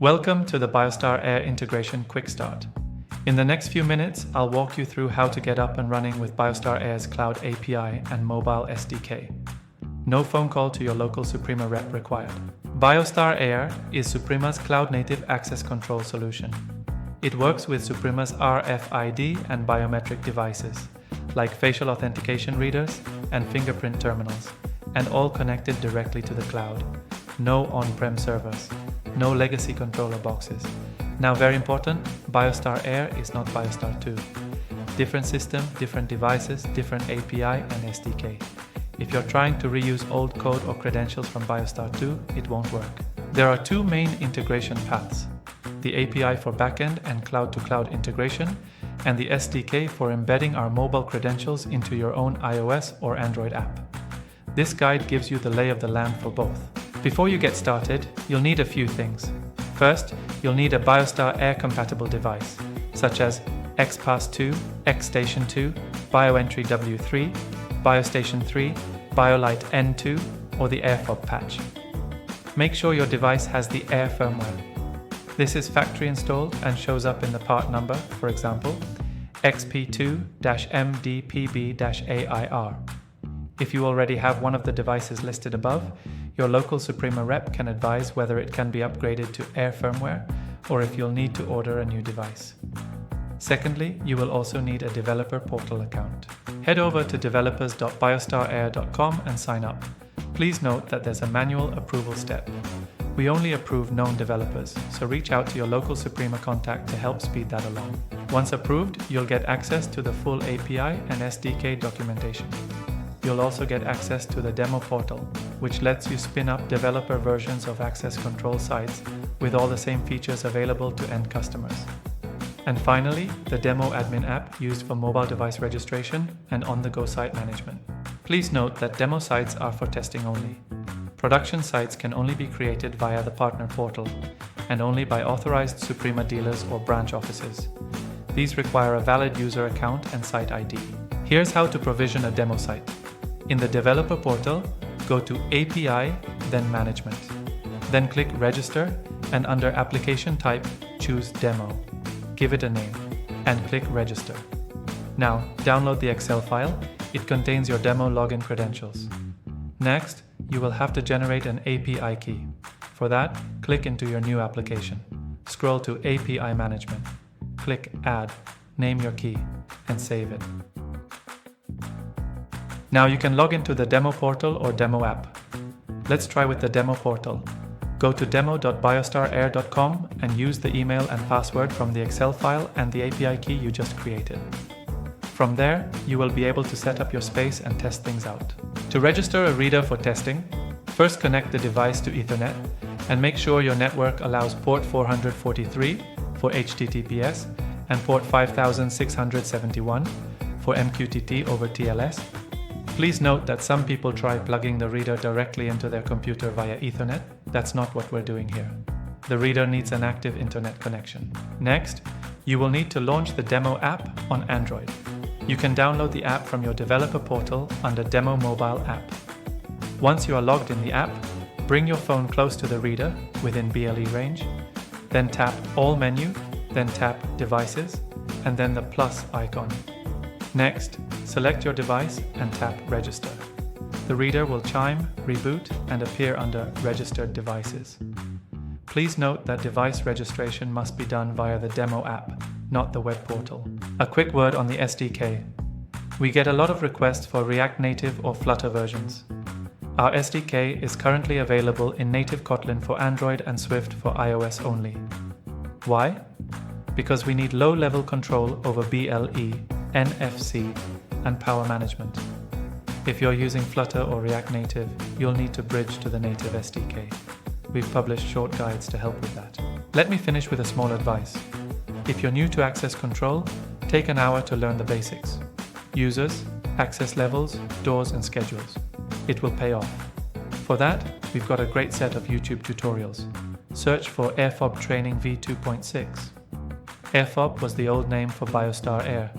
Welcome to the BioStar Air integration Quickstart. In the next few minutes, I'll walk you through how to get up and running with BioStar Air's Cloud API and mobile SDK. No phone call to your local Suprema rep required. BioStar Air is Suprema's cloud-native access control solution. It works with Suprema's RFID and biometric devices, like facial authentication readers and fingerprint terminals, and all connected directly to the cloud. No on-prem servers, no legacy controller boxes. Now, very important, BioStar Air is not BioStar 2. Different system, different devices, different API and SDK. If you're trying to reuse old code or credentials from BioStar 2, it won't work. There are two main integration paths: the API for backend and cloud-to-cloud integration, and the SDK for embedding our mobile credentials into your own iOS or Android app. This guide gives you the lay of the land for both. Before you get started, you'll need a few things. First, you'll need a BioStar Air compatible device, such as XPass 2, XStation 2, BioEntry W3, BioStation 3, BioLite N2, or the AirFob patch. Make sure your device has the Air firmware. This is factory installed and shows up in the part number, for example, XP2-MDPB-AIR. If you already have one of the devices listed above, your local Suprema rep can advise whether it can be upgraded to Air firmware or if you'll need to order a new device. Secondly, you will also need a developer portal account. Head over to developers.biostarair.com and sign up. Please note that there's a manual approval step. We only approve known developers, so reach out to your local Suprema contact to help speed that along. Once approved, you'll get access to the full API and SDK documentation. You'll also get access to the demo portal, which lets you spin up developer versions of access control sites with all the same features available to end customers. And finally, the demo admin app used for mobile device registration and on-the-go site management. Please note that demo sites are for testing only. Production sites can only be created via the partner portal and only by authorized Suprema dealers or branch offices. These require a valid user account and site ID. Here's how to provision a demo site. In the developer portal, go to API, then Management. Then click Register and under Application Type, choose Demo. Give it a name and click Register. Now, download the Excel file. It contains your demo login credentials. Next, you will have to generate an API key. For that, click into your new application. Scroll to API Management. Click Add, name your key, and save it. Now you can log into the demo portal or demo app. Let's try with the demo portal. Go to demo.biostarair.com and use the email and password from the Excel file and the API key you just created. From there, you will be able to set up your space and test things out. To register a reader for testing, first connect the device to Ethernet and make sure your network allows port 443 for HTTPS and port 5671 for MQTT over TLS. Please note that some people try plugging the reader directly into their computer via Ethernet. That's not what we're doing here. The reader needs an active internet connection. Next, you will need to launch the demo app on Android. You can download the app from your developer portal under Demo Mobile App. Once you are logged in the app, bring your phone close to the reader within BLE range, then tap All menu, then tap Devices, and then the plus icon. Next, select your device and tap Register. The reader will chime, reboot, and appear under Registered Devices. Please note that device registration must be done via the demo app, not the web portal. A quick word on the SDK. We get a lot of requests for React Native or Flutter versions. Our SDK is currently available in native Kotlin for Android and Swift for iOS only. Why? Because we need low-level control over BLE, NFC, and power management. If you're using Flutter or React Native, you'll need to bridge to the native SDK. We've published short guides to help with that. Let me finish with a small advice. If you're new to access control, take an hour to learn the basics. Users, access levels, doors, and schedules. It will pay off. For that, we've got a great set of YouTube tutorials. Search for AirFob Training V2.6. AirFob was the old name for BioStar Air.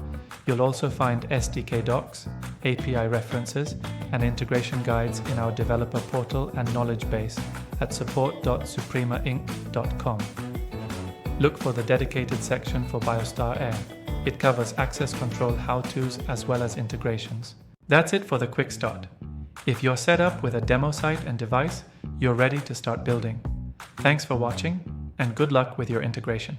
You'll also find SDK docs, API references, and integration guides in our developer portal and knowledge base at support.supremainc.com. Look for the dedicated section for BioStar Air. It covers access control how-tos as well as integrations. That's it for the quick start. If you're set up with a demo site and device, you're ready to start building. Thanks for watching, and good luck with your integration.